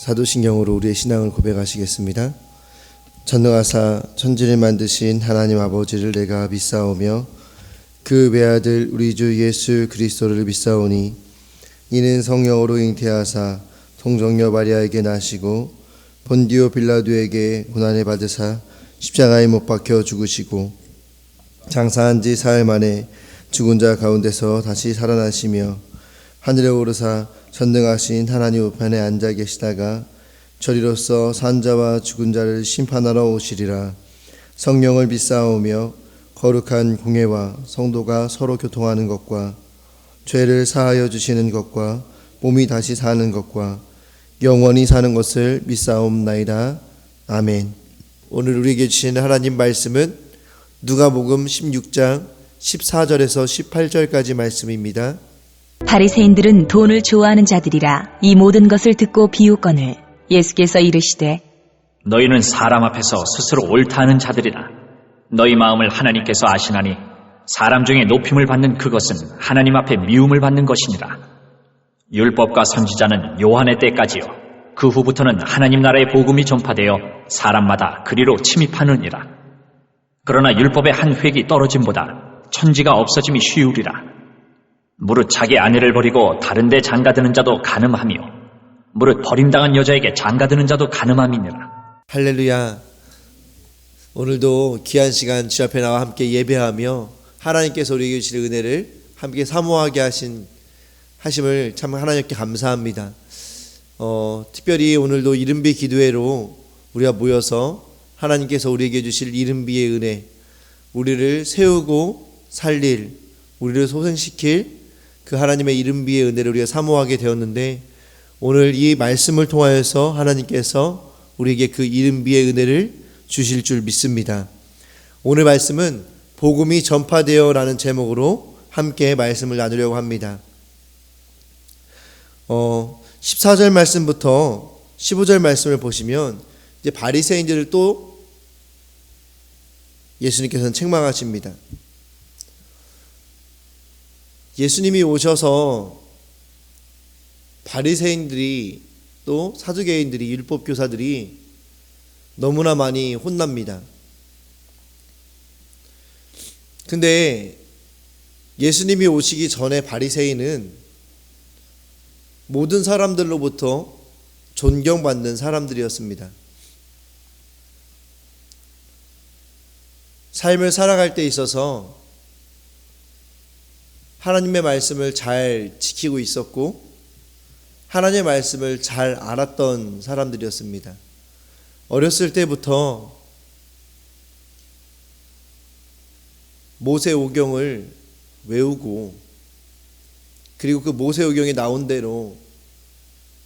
사도신경으로 우리의 신앙을 고백하시겠습니다. 전능하사 천지를 만드신 하나님 아버지를 내가 믿사오며 그 외아들 우리 주 예수 그리스도를 믿사오니 이는 성령으로 잉태하사 통정녀 마리아에게 나시고 본디오 빌라도에게 고난을 받으사 십자가에 못 박혀 죽으시고 장사한 지 사흘 만에 죽은 자 가운데서 다시 살아나시며 하늘에 오르사 전능하신 하나님 우편에 앉아 계시다가 저리로서 산자와 죽은 자를 심판하러 오시리라. 성령을 믿사오며 거룩한 공회와 성도가 서로 교통하는 것과 죄를 사하여 주시는 것과 몸이 다시 사는 것과 영원히 사는 것을 믿사옵나이다. 아멘. 오늘 우리에게 주시는 하나님 말씀은 누가복음 16장 14절에서 18절까지 말씀입니다. 바리새인들은 돈을 좋아하는 자들이라 이 모든 것을 듣고 비웃거늘 예수께서 이르시되 너희는 사람 앞에서 스스로 옳다 하는 자들이라. 너희 마음을 하나님께서 아시나니 사람 중에 높임을 받는 그것은 하나님 앞에 미움을 받는 것이니라. 율법과 선지자는 요한의 때까지요 그 후부터는 하나님 나라의 복음이 전파되어 사람마다 그리로 침입하느니라. 그러나 율법의 한 획이 떨어짐보다 천지가 없어짐이 쉬우리라. 무릇 자기 아내를 버리고 다른 데 장가드는 자도 간음하며 무릇 버림당한 여자에게 장가드는 자도 간음함이니라. 할렐루야. 오늘도 귀한 시간 주 앞에 나와 함께 예배하며 하나님께서 우리에게 주실 은혜를 함께 사모하게 하심을 참 하나님께 감사합니다. 특별히 오늘도 이른비 기도회로 우리가 모여서 하나님께서 우리에게 주실 이른비의 은혜, 우리를 세우고 살릴, 우리를 소생시킬 그 하나님의 이른비의 은혜를 우리가 사모하게 되었는데, 오늘 이 말씀을 통하여서 하나님께서 우리에게 그 이른비의 은혜를 주실 줄 믿습니다. 오늘 말씀은 복음이 전파되어 라는 제목으로 함께 말씀을 나누려고 합니다. 14절 말씀부터 15절 말씀을 보시면 이제 바리새인들을 또 예수님께서는 책망하십니다. 예수님이 오셔서 바리새인들이 또 사두개인들이 율법 교사들이 너무나 많이 혼납니다. 근데 예수님이 오시기 전에 바리새인은 모든 사람들로부터 존경받는 사람들이었습니다. 삶을 살아갈 때 있어서 하나님의 말씀을 잘 지키고 있었고 하나님의 말씀을 잘 알았던 사람들이었습니다. 어렸을 때부터 모세오경을 외우고 그리고 그 모세오경에 나온 대로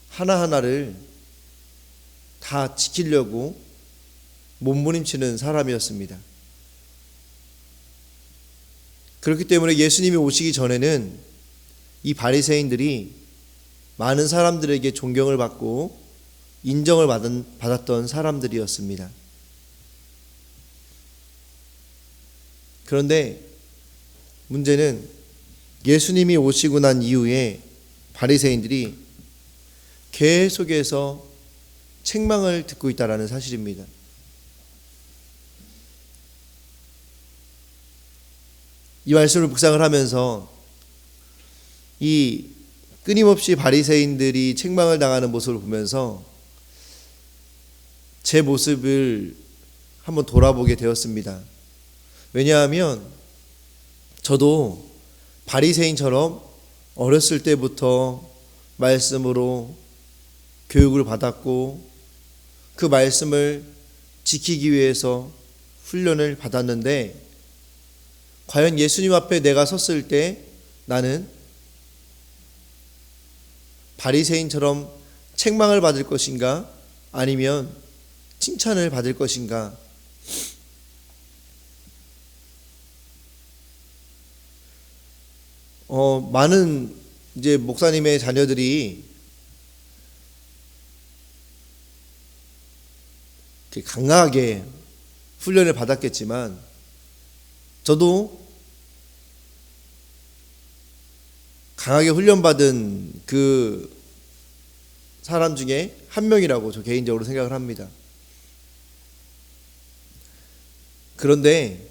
하나하나를 다 지키려고 몸부림치는 사람이었습니다. 그렇기 때문에 예수님이 오시기 전에는 이 바리새인들이 많은 사람들에게 존경을 받고 인정을 받았던 사람들이었습니다. 그런데 문제는 예수님이 오시고 난 이후에 바리새인들이 계속해서 책망을 듣고 있다는 사실입니다. 이 말씀을 묵상을 하면서 이 끊임없이 바리새인들이 책망을 당하는 모습을 보면서 제 모습을 한번 돌아보게 되었습니다. 왜냐하면 저도 바리새인처럼 어렸을 때부터 말씀으로 교육을 받았고 그 말씀을 지키기 위해서 훈련을 받았는데, 과연 예수님 앞에 내가 섰을 때 나는 바리새인처럼 책망을 받을 것인가 아니면 칭찬을 받을 것인가? 많은 이제 목사님의 자녀들이 강하게 훈련을 받았겠지만 저도 강하게 훈련받은 그 사람 중에 한 명이라고 저 개인적으로 생각을 합니다. 그런데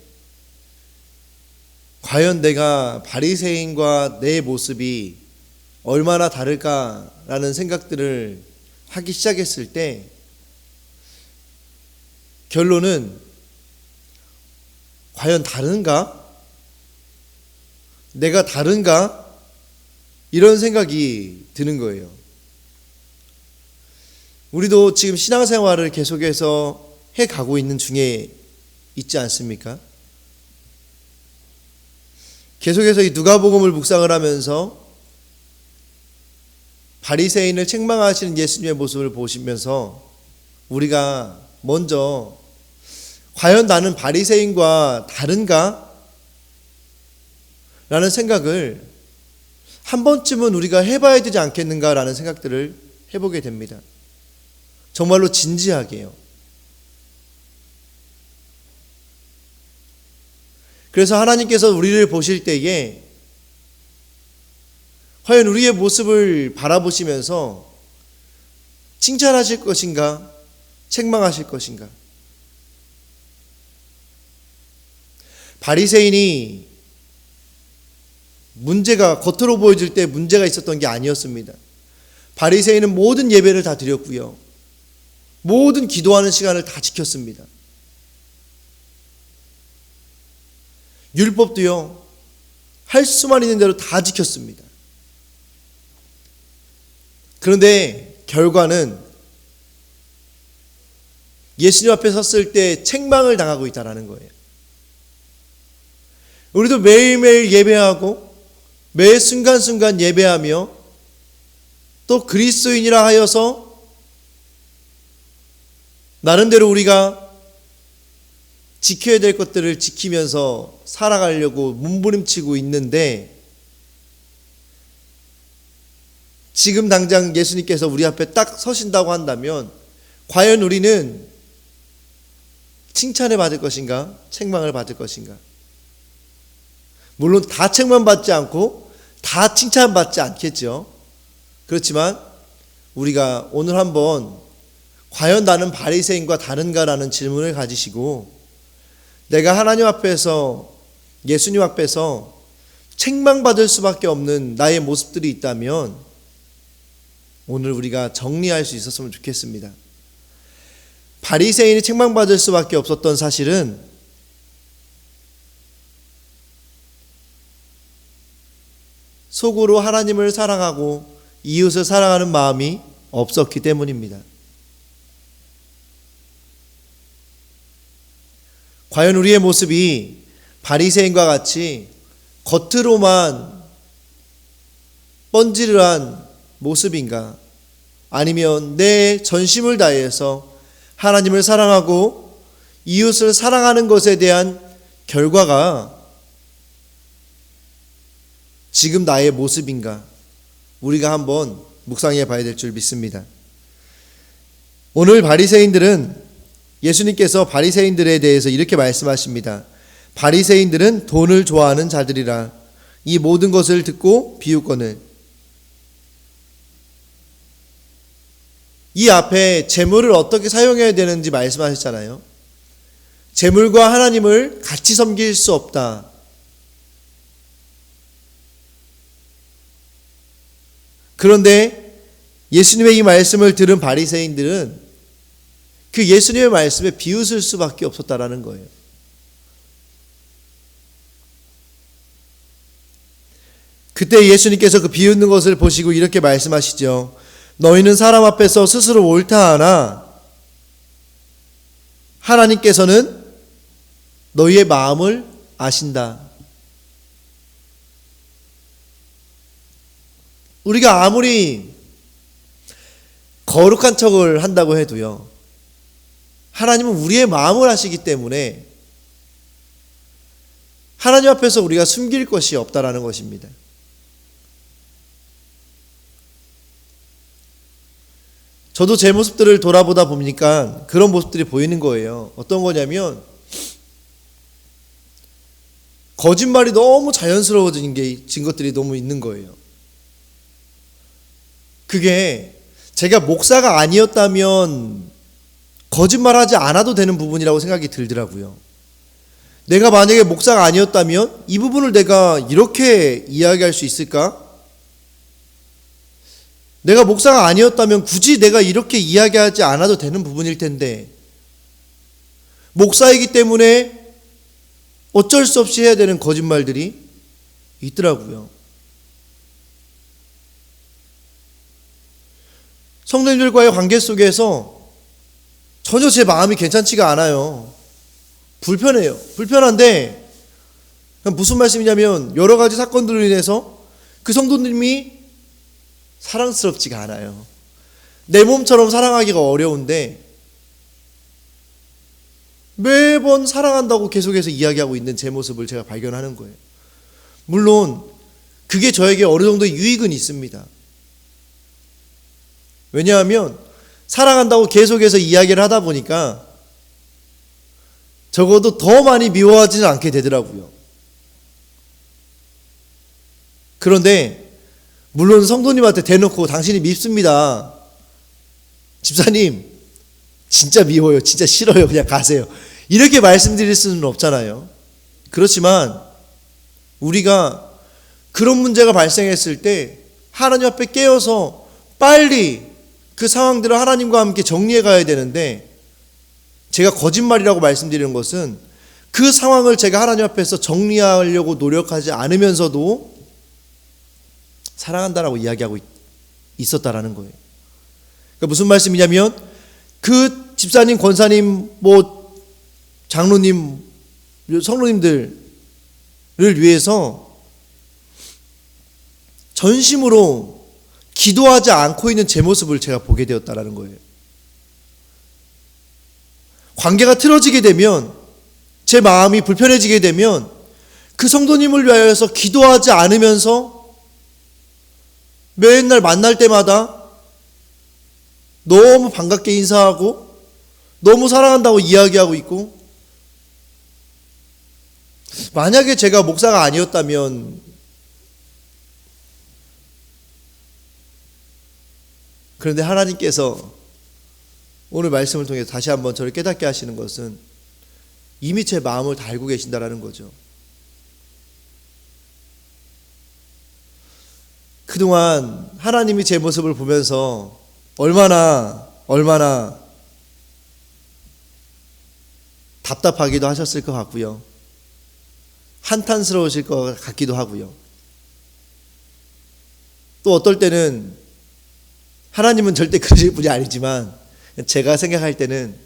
과연 내가 바리새인과 내 모습이 얼마나 다를까라는 생각들을 하기 시작했을 때 결론은 과연 다른가? 내가 다른가? 이런 생각이 드는 거예요. 우리도 지금 신앙생활을 계속해서 해가고 있는 중에 있지 않습니까? 계속해서 이 누가복음을 묵상을 하면서 바리새인을 책망하시는 예수님의 모습을 보시면서 우리가 먼저 과연 나는 바리새인과 다른가? 라는 생각을 한 번쯤은 우리가 해봐야 되지 않겠는가라는 생각들을 해보게 됩니다. 정말로 진지하게요. 그래서 하나님께서 우리를 보실 때에 과연 우리의 모습을 바라보시면서 칭찬하실 것인가? 책망하실 것인가? 바리새인이 문제가 겉으로 보여질 때 문제가 있었던 게 아니었습니다. 바리새인은 모든 예배를 다 드렸고요. 모든 기도하는 시간을 다 지켰습니다. 율법도요. 할 수만 있는 대로 다 지켰습니다. 그런데 결과는 예수님 앞에 섰을 때 책망을 당하고 있다는 거예요. 우리도 매일매일 예배하고 매 순간순간 예배하며 또 그리스도인이라 하여서 나름대로 우리가 지켜야 될 것들을 지키면서 살아가려고 몸부림치고 있는데 지금 당장 예수님께서 우리 앞에 딱 서신다고 한다면 과연 우리는 칭찬을 받을 것인가? 책망을 받을 것인가? 물론 다 책망받지 않고 다 칭찬받지 않겠죠. 그렇지만 우리가 오늘 한번 과연 나는 바리새인과 다른가라는 질문을 가지시고 내가 하나님 앞에서 예수님 앞에서 책망받을 수밖에 없는 나의 모습들이 있다면 오늘 우리가 정리할 수 있었으면 좋겠습니다. 바리새인이 책망받을 수밖에 없었던 사실은 속으로 하나님을 사랑하고 이웃을 사랑하는 마음이 없었기 때문입니다. 과연 우리의 모습이 바리새인과 같이 겉으로만 번지르한 모습인가? 아니면 내 전심을 다해서 하나님을 사랑하고 이웃을 사랑하는 것에 대한 결과가 지금 나의 모습인가? 우리가 한번 묵상해 봐야 될 줄 믿습니다. 오늘 바리새인들은 예수님께서 바리새인들에 대해서 이렇게 말씀하십니다. 바리새인들은 돈을 좋아하는 자들이라. 이 모든 것을 듣고 비웃거늘. 이 앞에 재물을 어떻게 사용해야 되는지 말씀하셨잖아요. 재물과 하나님을 같이 섬길 수 없다. 그런데 예수님의 이 말씀을 들은 바리새인들은 그 예수님의 말씀에 비웃을 수밖에 없었다라는 거예요. 그때 예수님께서 그 비웃는 것을 보시고 이렇게 말씀하시죠. 너희는 사람 앞에서 스스로 옳다 하나 하나님께서는 너희의 마음을 아신다. 우리가 아무리 거룩한 척을 한다고 해도요, 하나님은 우리의 마음을 아시기 때문에 하나님 앞에서 우리가 숨길 것이 없다라는 것입니다. 저도 제 모습들을 돌아보다 보니까 그런 모습들이 보이는 거예요. 어떤 거냐면 거짓말이 너무 자연스러워진 것들이 너무 있는 거예요. 그게 제가 목사가 아니었다면 거짓말하지 않아도 되는 부분이라고 생각이 들더라고요. 내가 만약에 목사가 아니었다면 이 부분을 내가 이렇게 이야기할 수 있을까? 내가 목사가 아니었다면 굳이 내가 이렇게 이야기하지 않아도 되는 부분일 텐데, 목사이기 때문에 어쩔 수 없이 해야 되는 거짓말들이 있더라고요. 성도님들과의 관계 속에서 전혀 제 마음이 괜찮지가 않아요. 불편해요. 불편한데 무슨 말씀이냐면, 여러 가지 사건들로 인해서 그 성도님이 사랑스럽지가 않아요. 내 몸처럼 사랑하기가 어려운데 매번 사랑한다고 계속해서 이야기하고 있는 제 모습을 제가 발견하는 거예요. 물론 그게 저에게 어느 정도의 유익은 있습니다. 왜냐하면 사랑한다고 계속해서 이야기를 하다 보니까 적어도 더 많이 미워하지는 않게 되더라고요. 그런데 물론 성도님한테 대놓고 당신이 밉습니다, 집사님 진짜 미워요, 진짜 싫어요, 그냥 가세요, 이렇게 말씀드릴 수는 없잖아요. 그렇지만 우리가 그런 문제가 발생했을 때 하나님 앞에 깨어서 빨리 그 상황들을 하나님과 함께 정리해 가야 되는데, 제가 거짓말이라고 말씀드리는 것은 그 상황을 제가 하나님 앞에서 정리하려고 노력하지 않으면서도 사랑한다라고 이야기하고 있었다라는 거예요. 그러니까 무슨 말씀이냐면, 그 집사님, 권사님, 장로님, 성로님들을 위해서 전심으로 기도하지 않고 있는 제 모습을 제가 보게 되었다라는 거예요. 관계가 틀어지게 되면, 제 마음이 불편해지게 되면 그 성도님을 위하여서 기도하지 않으면서 맨날 만날 때마다 너무 반갑게 인사하고 너무 사랑한다고 이야기하고 있고, 만약에 제가 목사가 아니었다면, 그런데 하나님께서 오늘 말씀을 통해서 다시 한번 저를 깨닫게 하시는 것은 이미 제 마음을 다 알고 계신다라는 거죠. 그동안 하나님이 제 모습을 보면서 얼마나 답답하기도 하셨을 것 같고요, 한탄스러우실 것 같기도 하고요, 또 어떨 때는 하나님은 절대 그러실 분이 아니지만 제가 생각할 때는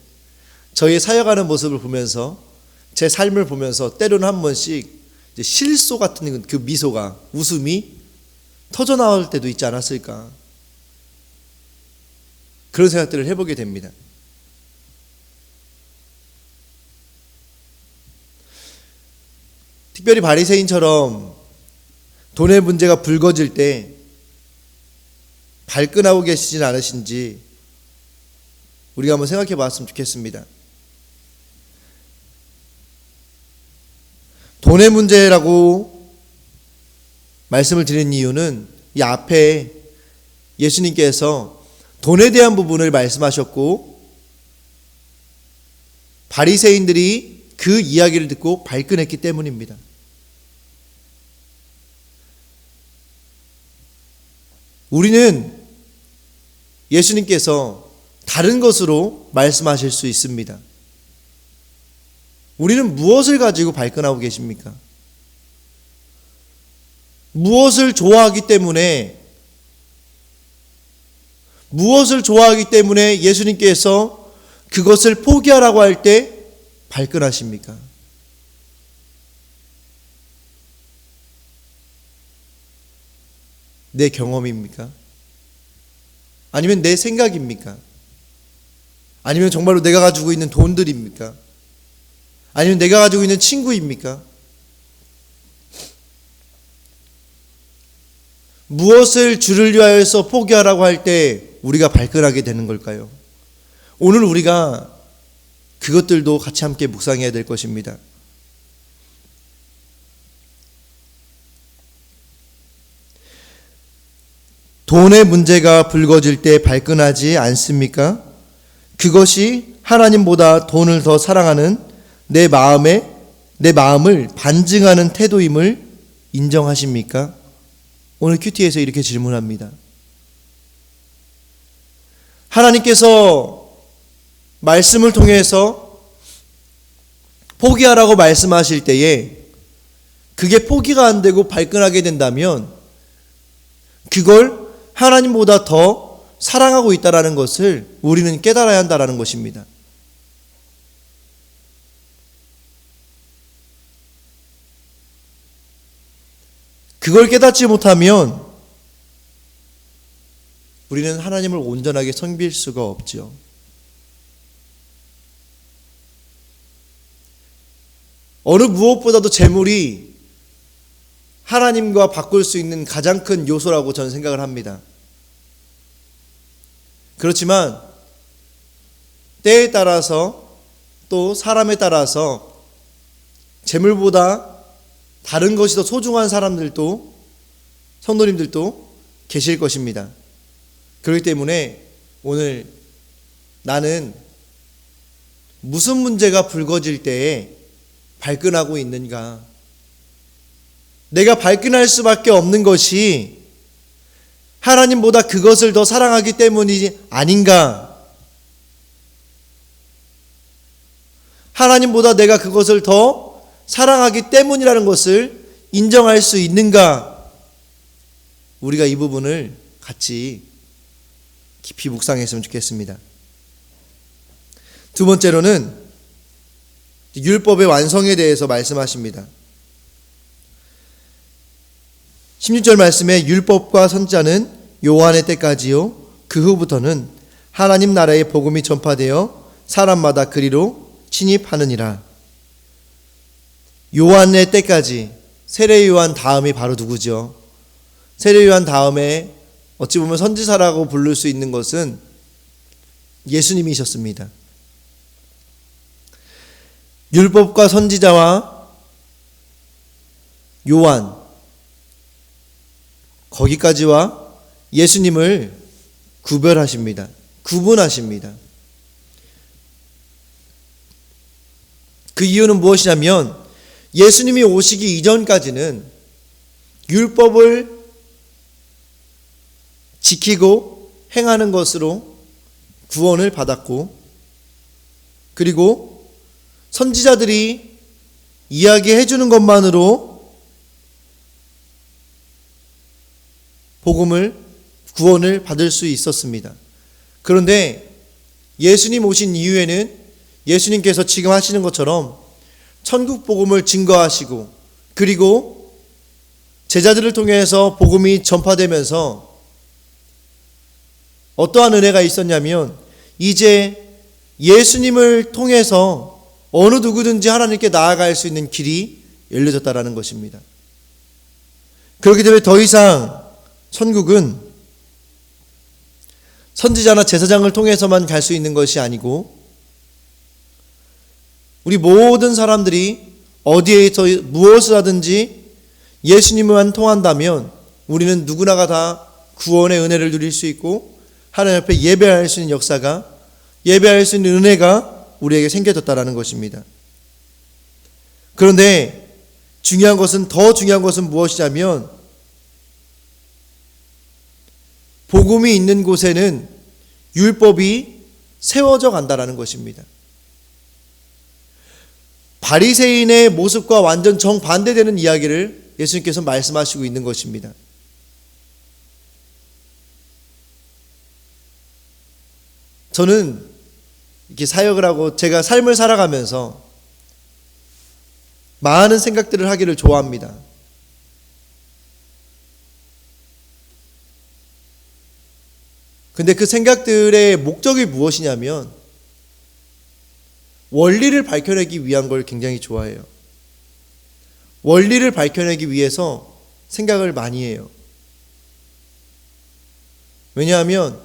저희 사역하는 모습을 보면서, 제 삶을 보면서 때로는 한 번씩 실소 같은 그 미소가, 웃음이 터져 나올 때도 있지 않았을까, 그런 생각들을 해보게 됩니다. 특별히 바리새인처럼 돈의 문제가 불거질 때 발끈하고 계시진 않으신지 우리가 한번 생각해 봤으면 좋겠습니다. 돈의 문제라고 말씀을 드리는 이유는 이 앞에 예수님께서 돈에 대한 부분을 말씀하셨고, 바리새인들이 그 이야기를 듣고 발끈했기 때문입니다. 우리는 예수님께서 다른 것으로 말씀하실 수 있습니다. 우리는 무엇을 가지고 발끈하고 계십니까? 무엇을 좋아하기 때문에 예수님께서 그것을 포기하라고 할 때 발끈하십니까? 내 경험입니까? 아니면 내 생각입니까? 아니면 정말로 내가 가지고 있는 돈들입니까? 아니면 내가 가지고 있는 친구입니까? 무엇을 주를 위하여서 포기하라고 할 때 우리가 발끈하게 되는 걸까요? 오늘 우리가 그것들도 같이 함께 묵상해야 될 것입니다. 돈의 문제가 불거질 때 발끈하지 않습니까? 그것이 하나님보다 돈을 더 사랑하는 내 마음을 반증하는 태도임을 인정하십니까? 오늘 큐티에서 이렇게 질문합니다. 하나님께서 말씀을 통해서 포기하라고 말씀하실 때에 그게 포기가 안 되고 발끈하게 된다면 그걸 하나님보다 더 사랑하고 있다는 것을 우리는 깨달아야 한다는 것입니다. 그걸 깨닫지 못하면 우리는 하나님을 온전하게 섬길 수가 없죠. 어느 무엇보다도 재물이 하나님과 바꿀 수 있는 가장 큰 요소라고 저는 생각을 합니다. 그렇지만 때에 따라서 또 사람에 따라서 재물보다 다른 것이 더 소중한 사람들도 성도님들도 계실 것입니다. 그렇기 때문에 오늘 나는 무슨 문제가 불거질 때에 발끈하고 있는가? 내가 발끈할 수밖에 없는 것이 하나님보다 그것을 더 사랑하기 때문이 아닌가? 하나님보다 내가 그것을 더 사랑하기 때문이라는 것을 인정할 수 있는가? 우리가 이 부분을 같이 깊이 묵상했으면 좋겠습니다. 두 번째로는 율법의 완성에 대해서 말씀하십니다. 16절 말씀에 율법과 선지자는 요한의 때까지요 그 후부터는 하나님 나라의 복음이 전파되어 사람마다 그리로 침입하느니라. 요한의 때까지, 세례 요한 다음이 바로 누구죠? 세례 요한 다음에 어찌 보면 선지자라고 부를 수 있는 것은 예수님이셨습니다. 율법과 선지자와 요한, 거기까지와 예수님을 구별하십니다. 구분하십니다. 그 이유는 무엇이냐면 예수님이 오시기 이전까지는 율법을 지키고 행하는 것으로 구원을 받았고, 그리고 선지자들이 이야기해 주는 것만으로 구원을 받을 수 있었습니다. 그런데 예수님 오신 이후에는 예수님께서 지금 하시는 것처럼 천국 복음을 증거하시고, 그리고 제자들을 통해서 복음이 전파되면서 어떠한 은혜가 있었냐면 이제 예수님을 통해서 어느 누구든지 하나님께 나아갈 수 있는 길이 열려졌다라는 것입니다. 그렇기 때문에 더 이상 천국은 선지자나 제사장을 통해서만 갈 수 있는 것이 아니고 우리 모든 사람들이 어디에서 무엇을 하든지 예수님만 통한다면 우리는 누구나가 다 구원의 은혜를 누릴 수 있고 하나님 앞에 예배할 수 있는 역사가, 예배할 수 있는 은혜가 우리에게 생겨졌다라는 것입니다. 그런데 더 중요한 것은 무엇이냐면 복음이 있는 곳에는 율법이 세워져 간다라는 것입니다. 바리새인의 모습과 완전 정반대되는 이야기를 예수님께서 말씀하시고 있는 것입니다. 저는 이렇게 사역을 하고 제가 삶을 살아가면서 많은 생각들을 하기를 좋아합니다. 근데 그 생각들의 목적이 무엇이냐면 원리를 밝혀내기 위한 걸 굉장히 좋아해요. 원리를 밝혀내기 위해서 생각을 많이 해요. 왜냐하면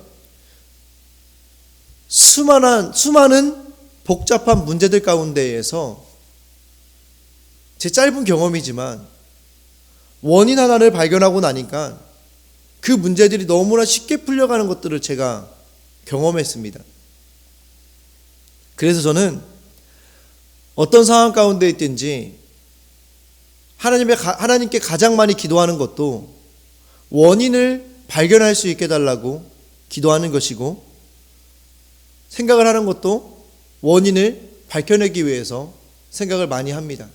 수많은 복잡한 문제들 가운데에서 제 짧은 경험이지만 원인 하나를 발견하고 나니까 그 문제들이 너무나 쉽게 풀려가는 것들을 제가 경험했습니다. 그래서 저는 어떤 상황 가운데 있든지 하나님께 가장 많이 기도하는 것도 원인을 발견할 수 있게 해달라고 기도하는 것이고, 생각을 하는 것도 원인을 밝혀내기 위해서 생각을 많이 합니다.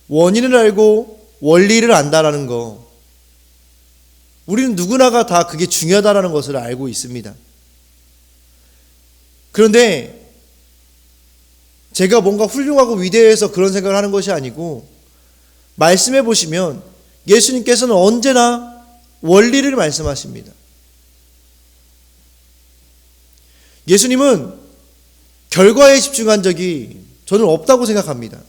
원인을 알고 원리를 안다라는 거, 우리는 누구나가 다 그게 중요하다라는 것을 알고 있습니다. 그런데 제가 뭔가 훌륭하고 위대해서 그런 생각을 하는 것이 아니고, 말씀해 보시면 예수님께서는 언제나 원리를 말씀하십니다. 예수님은 결과에 집중한 적이 저는 없다고 생각합니다.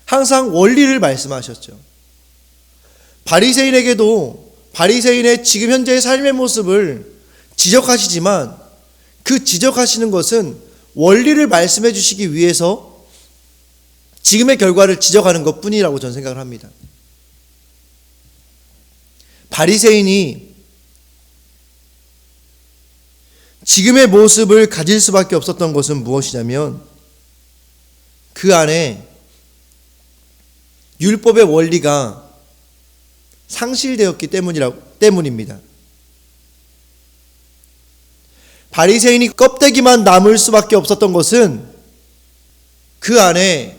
항상 원리를 말씀하셨죠. 바리새인에게도 바리새인의 지금 현재의 삶의 모습을 지적하시지만, 그 지적하시는 것은 원리를 말씀해 주시기 위해서 지금의 결과를 지적하는 것뿐이라고 저는 생각을 합니다. 바리새인이 지금의 모습을 가질 수밖에 없었던 것은 무엇이냐면, 그 안에 율법의 원리가 상실되었기 때문입니다. 바리새인이 껍데기만 남을 수밖에 없었던 것은 그 안에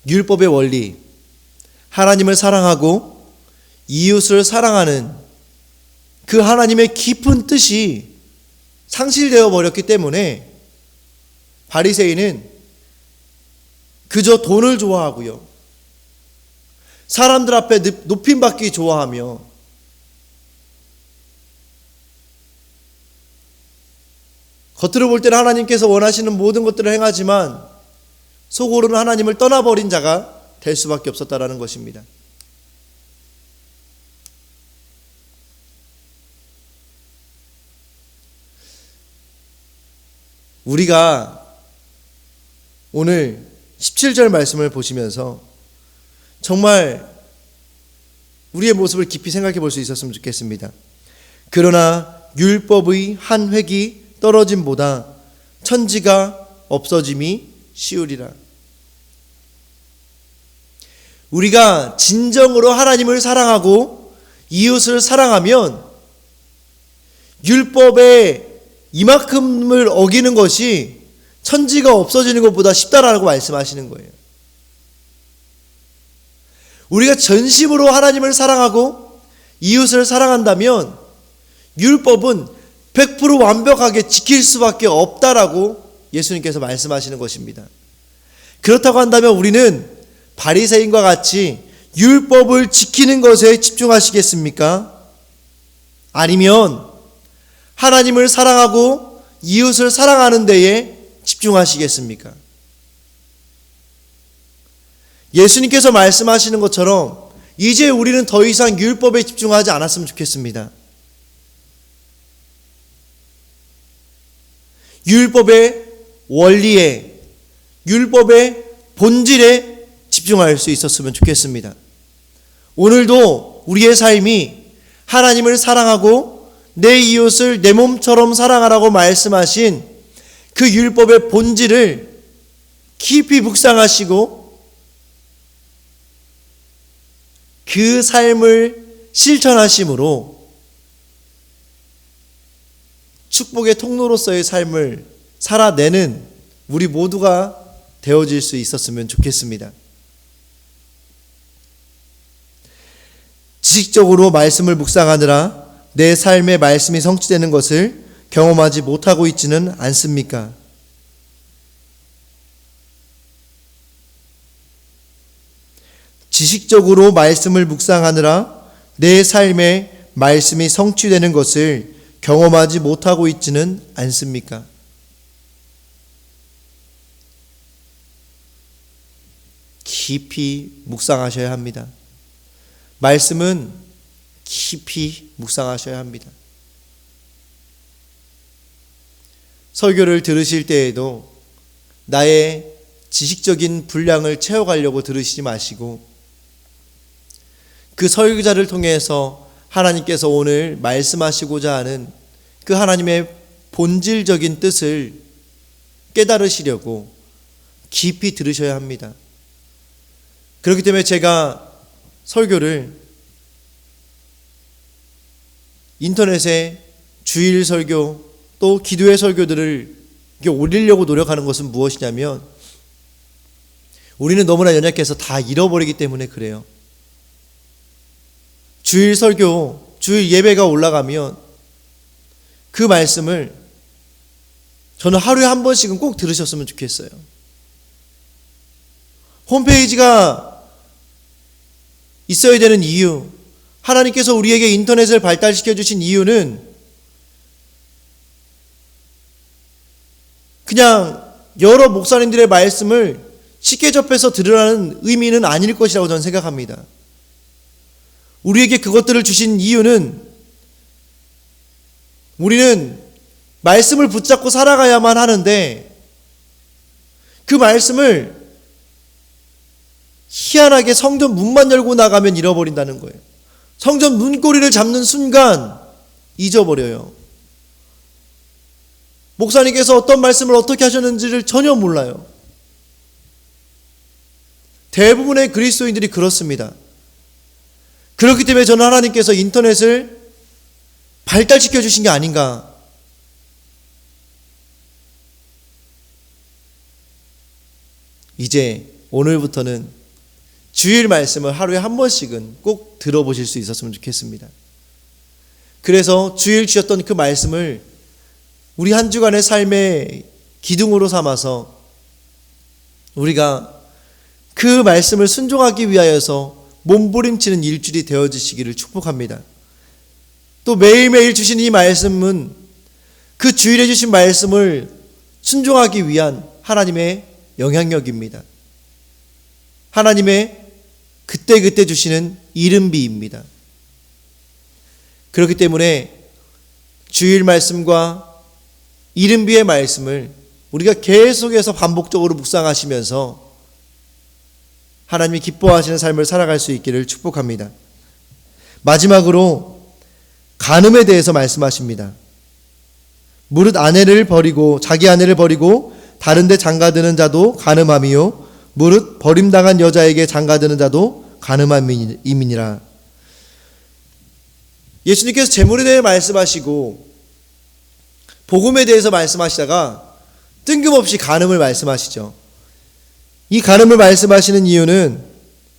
율법의 원리, 하나님을 사랑하고 이웃을 사랑하는 그 하나님의 깊은 뜻이 상실되어 버렸기 때문에 바리새인은 그저 돈을 좋아하고요, 사람들 앞에 높임받기 좋아하며, 겉으로 볼 때는 하나님께서 원하시는 모든 것들을 행하지만 속으로는 하나님을 떠나버린 자가 될 수밖에 없었다라는 것입니다. 우리가 오늘 17절 말씀을 보시면서 정말 우리의 모습을 깊이 생각해 볼 수 있었으면 좋겠습니다. 그러나 율법의 한 획이 떨어짐보다 천지가 없어짐이 쉬우리라. 우리가 진정으로 하나님을 사랑하고 이웃을 사랑하면 율법의 이만큼을 어기는 것이 천지가 없어지는 것보다 쉽다라고 말씀하시는 거예요. 우리가 전심으로 하나님을 사랑하고 이웃을 사랑한다면 율법은 100% 완벽하게 지킬 수밖에 없다라고 예수님께서 말씀하시는 것입니다. 그렇다고 한다면 우리는 바리새인과 같이 율법을 지키는 것에 집중하시겠습니까? 아니면 하나님을 사랑하고 이웃을 사랑하는 데에 집중하시겠습니까? 예수님께서 말씀하시는 것처럼 이제 우리는 더 이상 율법에 집중하지 않았으면 좋겠습니다. 율법의 원리에, 율법의 본질에 집중할 수 있었으면 좋겠습니다. 오늘도 우리의 삶이 하나님을 사랑하고 내 이웃을 내 몸처럼 사랑하라고 말씀하신 그 율법의 본질을 깊이 묵상하시고 그 삶을 실천하심으로 축복의 통로로서의 삶을 살아내는 우리 모두가 되어질 수 있었으면 좋겠습니다. 지식적으로 말씀을 묵상하느라 내 삶의 말씀이 성취되는 것을 경험하지 못하고 있지는 않습니까? 지식적으로 말씀을 묵상하느라 내 삶의 말씀이 성취되는 것을 경험하지 못하고 있지는 않습니까? 깊이 묵상하셔야 합니다. 말씀은 깊이 묵상하셔야 합니다. 설교를 들으실 때에도 나의 지식적인 분량을 채워가려고 들으시지 마시고 그 설교자를 통해서 하나님께서 오늘 말씀하시고자 하는 그 하나님의 본질적인 뜻을 깨달으시려고 깊이 들으셔야 합니다. 그렇기 때문에 제가 설교를 인터넷에 주일 설교 또 기도의 설교들을 올리려고 노력하는 것은 무엇이냐면 우리는 너무나 연약해서 다 잃어버리기 때문에 그래요. 주일 설교, 주일 예배가 올라가면 그 말씀을 저는 하루에 한 번씩은 꼭 들으셨으면 좋겠어요. 홈페이지가 있어야 되는 이유, 하나님께서 우리에게 인터넷을 발달시켜 주신 이유는 그냥 여러 목사님들의 말씀을 쉽게 접해서 들으라는 의미는 아닐 것이라고 저는 생각합니다. 우리에게 그것들을 주신 이유는 우리는 말씀을 붙잡고 살아가야만 하는데 그 말씀을 희한하게 성전 문만 열고 나가면 잃어버린다는 거예요. 성전 문고리를 잡는 순간 잊어버려요. 목사님께서 어떤 말씀을 어떻게 하셨는지를 전혀 몰라요. 대부분의 그리스도인들이 그렇습니다. 그렇기 때문에 저는 하나님께서 인터넷을 발달시켜 주신 게 아닌가. 이제 오늘부터는 주일 말씀을 하루에 한 번씩은 꼭 들어보실 수 있었으면 좋겠습니다. 그래서 주일 주셨던 그 말씀을 우리 한 주간의 삶의 기둥으로 삼아서 우리가 그 말씀을 순종하기 위하여서 몸부림치는 일주일이 되어지시기를 축복합니다. 또 매일매일 주신 이 말씀은 그 주일에 주신 말씀을 순종하기 위한 하나님의 영향력입니다. 하나님의 그때그때 주시는 이른비입니다. 그렇기 때문에 주일 말씀과 이른비의 말씀을 우리가 계속해서 반복적으로 묵상하시면서 하나님이 기뻐하시는 삶을 살아갈 수 있기를 축복합니다. 마지막으로 간음에 대해서 말씀하십니다. 무릇 자기 아내를 버리고 다른 데 장가드는 자도 간음함이요 무릇 버림당한 여자에게 장가드는 자도 간음함이니라. 예수님께서 재물에 대해 말씀하시고 복음에 대해서 말씀하시다가 뜬금없이 간음을 말씀하시죠. 이 간음을 말씀하시는 이유는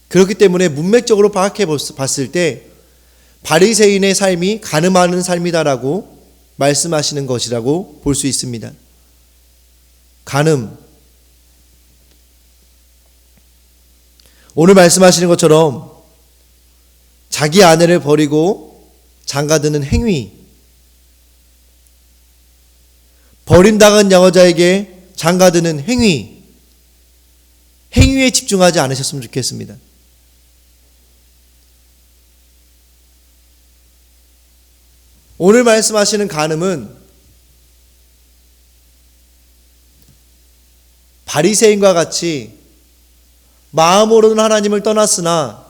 그렇기 때문에 문맥적으로 파악해 봤을 때 바리새인의 삶이 간음하는 삶이다라고 말씀하시는 것이라고 볼 수 있습니다. 간음. 오늘 말씀하시는 것처럼 자기 아내를 버리고 장가드는 행위, 버림당한 여자에게 장가드는 행위에 집중하지 않으셨으면 좋겠습니다. 오늘 말씀하시는 간음은 바리새인과 같이 마음으로는 하나님을 떠났으나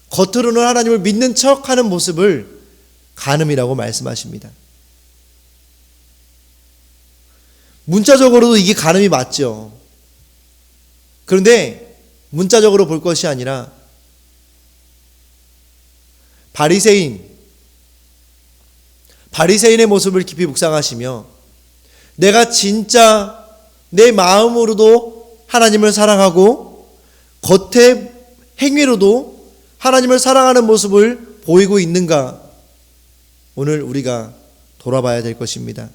겉으로는 하나님을 믿는 척하는 모습을 간음이라고 말씀하십니다. 문자적으로도 이게 간음이 맞죠. 그런데 문자적으로 볼 것이 아니라 바리새인의 모습을 깊이 묵상하시며 내가 진짜 내 마음으로도 하나님을 사랑하고 겉의 행위로도 하나님을 사랑하는 모습을 보이고 있는가, 오늘 우리가 돌아봐야 될 것입니다.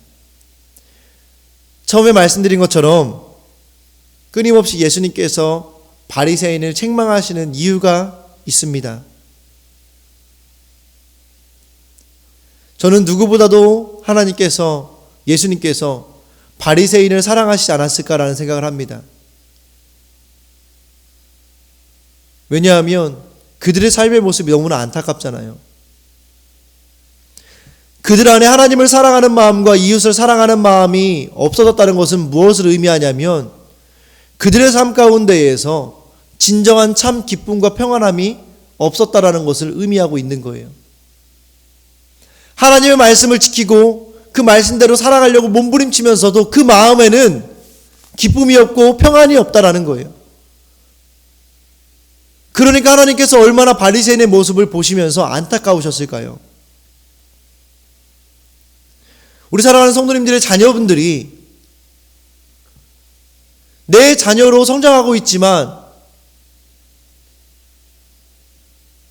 처음에 말씀드린 것처럼 끊임없이 예수님께서 바리새인을 책망하시는 이유가 있습니다. 저는 누구보다도 예수님께서 바리새인을 사랑하시지 않았을까라는 생각을 합니다. 왜냐하면 그들의 삶의 모습이 너무나 안타깝잖아요. 그들 안에 하나님을 사랑하는 마음과 이웃을 사랑하는 마음이 없어졌다는 것은 무엇을 의미하냐면 그들의 삶 가운데에서 진정한 참 기쁨과 평안함이 없었다라는 것을 의미하고 있는 거예요. 하나님의 말씀을 지키고 그 말씀대로 살아가려고 몸부림치면서도 그 마음에는 기쁨이 없고 평안이 없다라는 거예요. 그러니까 하나님께서 얼마나 바리새인의 모습을 보시면서 안타까우셨을까요? 우리 사랑하는 성도님들의 자녀분들이 내 자녀로 성장하고 있지만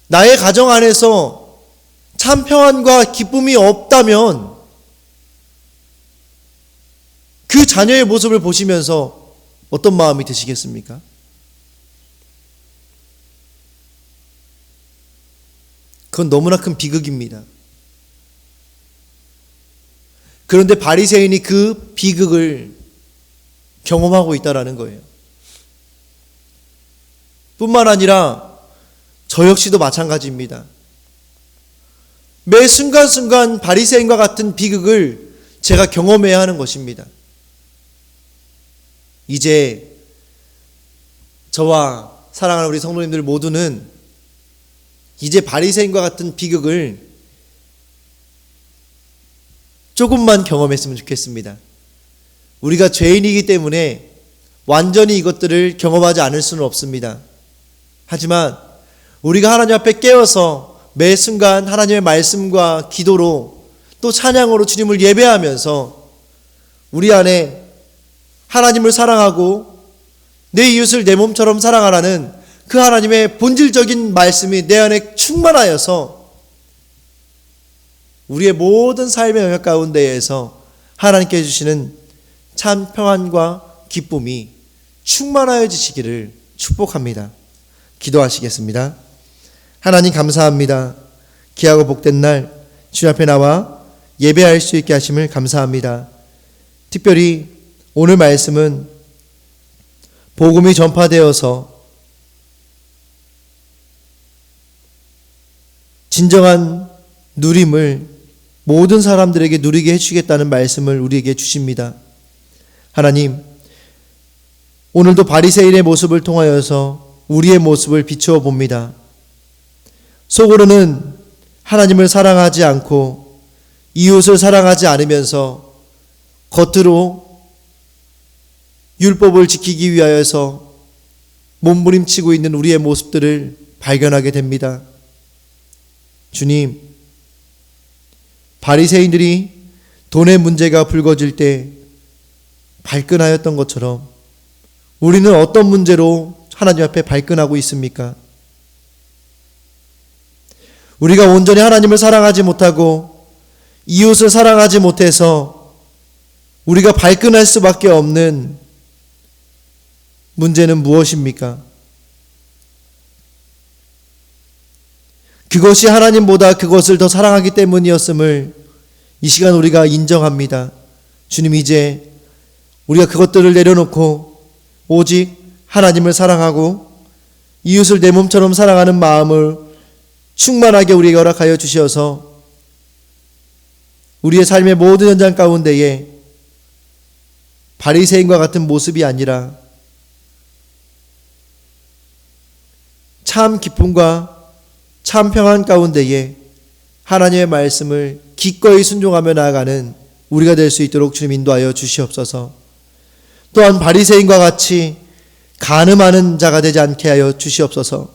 나의 가정 안에서 참 평안과 기쁨이 없다면 그 자녀의 모습을 보시면서 어떤 마음이 드시겠습니까? 그건 너무나 큰 비극입니다. 그런데 바리새인이 그 비극을 경험하고 있다라는 거예요. 뿐만 아니라 저 역시도 마찬가지입니다. 매 순간순간 바리새인과 같은 비극을 제가 경험해야 하는 것입니다. 이제 저와 사랑하는 우리 성도님들 모두는 이제 바리새인과 같은 비극을 조금만 경험했으면 좋겠습니다. 우리가 죄인이기 때문에 완전히 이것들을 경험하지 않을 수는 없습니다. 하지만 우리가 하나님 앞에 깨어서 매 순간 하나님의 말씀과 기도로 또 찬양으로 주님을 예배하면서 우리 안에 하나님을 사랑하고 내 이웃을 내 몸처럼 사랑하라는 그 하나님의 본질적인 말씀이 내 안에 충만하여서 우리의 모든 삶의 영역 가운데에서 하나님께 주시는 참 평안과 기쁨이 충만하여지시기를 축복합니다. 기도하시겠습니다. 하나님 감사합니다. 귀하고 복된 날 주님 앞에 나와 예배할 수 있게 하심을 감사합니다. 특별히 오늘 말씀은 복음이 전파되어서 진정한 누림을 모든 사람들에게 누리게 해주시겠다는 말씀을 우리에게 주십니다. 하나님, 오늘도 바리새인의 모습을 통하여서 우리의 모습을 비추어 봅니다. 속으로는 하나님을 사랑하지 않고 이웃을 사랑하지 않으면서 겉으로 율법을 지키기 위하여서 몸부림치고 있는 우리의 모습들을 발견하게 됩니다. 주님, 바리새인들이 돈의 문제가 불거질 때 발끈하였던 것처럼 우리는 어떤 문제로 하나님 앞에 발끈하고 있습니까? 우리가 온전히 하나님을 사랑하지 못하고 이웃을 사랑하지 못해서 우리가 발끈할 수밖에 없는 문제는 무엇입니까? 그것이 하나님보다 그것을 더 사랑하기 때문이었음을 이 시간 우리가 인정합니다. 주님, 이제 우리가 그것들을 내려놓고 오직 하나님을 사랑하고 이웃을 내 몸처럼 사랑하는 마음을 충만하게 우리에게 허락하여 주셔서 우리의 삶의 모든 현장 가운데에 바리새인과 같은 모습이 아니라 참 기쁨과 참 평안 가운데에 하나님의 말씀을 기꺼이 순종하며 나아가는 우리가 될 수 있도록 주님 인도하여 주시옵소서. 또한 바리새인과 같이 간음하는 자가 되지 않게 하여 주시옵소서.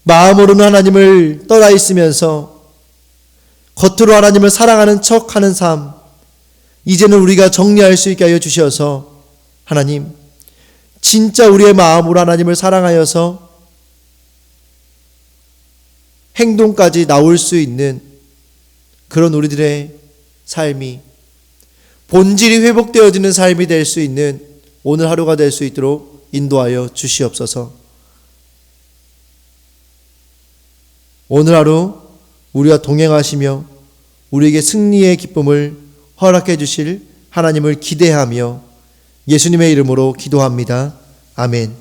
마음으로는 하나님을 떠나 있으면서 겉으로 하나님을 사랑하는 척하는 삶, 이제는 우리가 정리할 수 있게 하여 주셔서 하나님, 진짜 우리의 마음으로 하나님을 사랑하여서 행동까지 나올 수 있는 그런 우리들의 삶이 본질이 회복되어지는 삶이 될 수 있는 오늘 하루가 될 수 있도록 인도하여 주시옵소서. 오늘 하루 우리와 동행하시며 우리에게 승리의 기쁨을 허락해 주실 하나님을 기대하며 예수님의 이름으로 기도합니다. 아멘.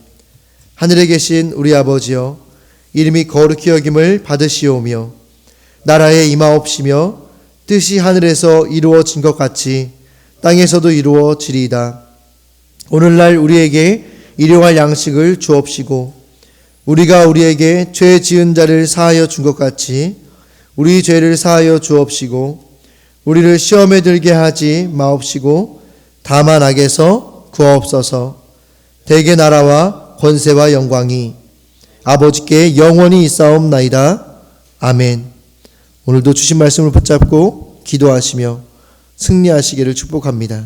하늘에 계신 우리 아버지여, 이름이 거룩히 여김을 받으시오며 나라에 임하옵시며 뜻이 하늘에서 이루어진 것 같이 땅에서도 이루어지리이다. 오늘날 우리에게 일용할 양식을 주옵시고 우리가 우리에게 죄 지은 자를 사하여 준 것 같이 우리 죄를 사하여 주옵시고 우리를 시험에 들게 하지 마옵시고 다만 악에서 구하옵소서. 대개 나라와 권세와 영광이 아버지께 영원히 있사옵나이다. 아멘. 오늘도 주신 말씀을 붙잡고 기도하시며 승리하시기를 축복합니다.